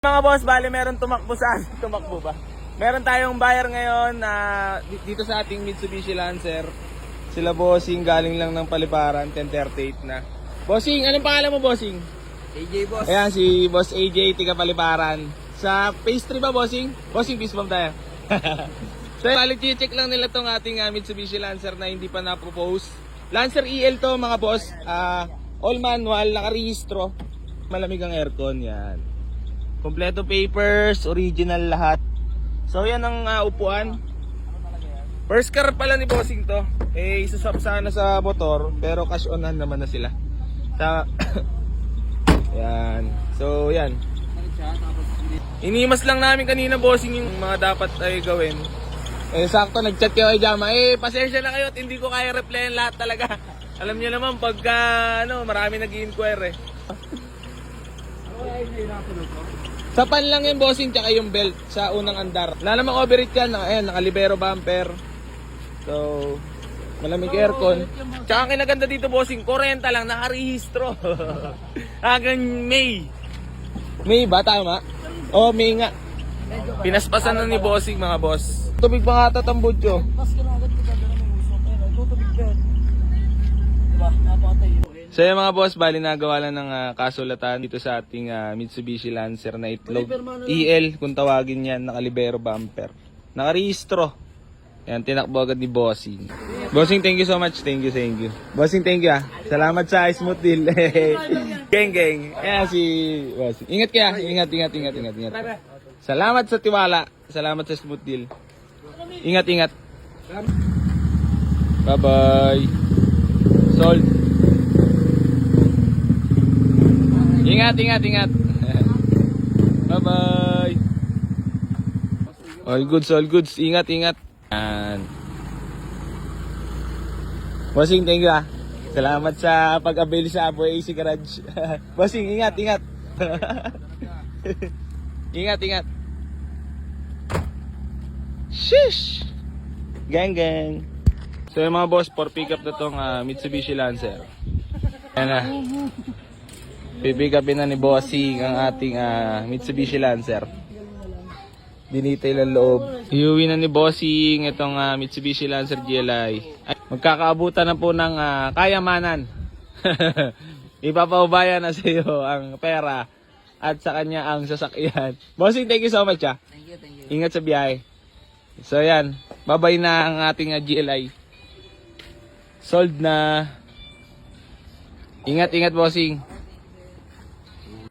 Mga boss, bali meron tumakbo sa atin. Tumakbo ba? Meron tayong buyer ngayon na dito sa ating Mitsubishi Lancer. Sila bossing galing lang ng Paliparan, 10:38 na. Bossing, anong pangalan mo, bossing? AJ boss. Ayan, si Boss AJ, tiga Paliparan. Sa phase 3 ba, bossing? Bossing, peace bomb tayo. So, bali, check lang nila tong ating Mitsubishi Lancer na hindi pa na-propose. Lancer EL to, mga boss. All manual, nakarehistro. Malamig ang aircon, yan. Kompleto papers, original lahat. So yan ang upuan. First car pala ni bossing to. Isuswap sana sa motor, pero cash onan naman na sila. Sa yan. So yan. Inimas lang namin kanina bossing yung mga dapat ay gawin. Sakto nag-chat kayo kay Jama. Pasensya na kayo at hindi ko kaya replyan lahat talaga. Alam niyo naman pagka marami nag-i-inquire Sa pan lang yung bossing tsaka yung belt sa unang andar. Wala namang overheat yan. Ayan, nakalibero bumper. So, malamig aircon. Tsaka ang kinaganda dito bossing, 40 lang, nakarehistro. Hanggang May. May ba? Tama? Oh, May nga. Pinaspasan na ni bossing mga boss. Tubig pa nga tatambod yun. So yung mga boss, bali nagawa lang ng kasulatan dito sa ating Mitsubishi Lancer na itlog. EL kung tawagin yan, nakalibero bumper. Nakarehistro. Yan, tinakbo agad ni Bossing. Bossing, thank you so much. Thank you. Bossing, thank you Salamat sa smooth deal. Geng. Ayan si Bossing. Ingat kaya. Ingat. Salamat sa tiwala. Salamat sa smooth deal. Ingat. Bye-bye. Sold. Ingat. Bye-bye. All goods. Ingat. And Bossing, thank you Salamat sa pag-avail sa Aboy AC Garage. Bossing, ingat. Ingat. Shish! Gang. So yung mga boss, for pick up na tong Mitsubishi Lancer. Yan na. Pipick upin na ni Bossing ang ating Mitsubishi Lancer. Dinetail ang loob. Iuwi na ni Bossing itong Mitsubishi Lancer GLI. Ay, magkakaabutan na po ng kayamanan. Ipapaubayan na sa iyo ang pera at sa kanya ang sasakyan. Bossing, thank you so much Thank you. Ingat sa biyahe. So yan, babay na ang ating GLI. Sold na. Ingat, Bossing.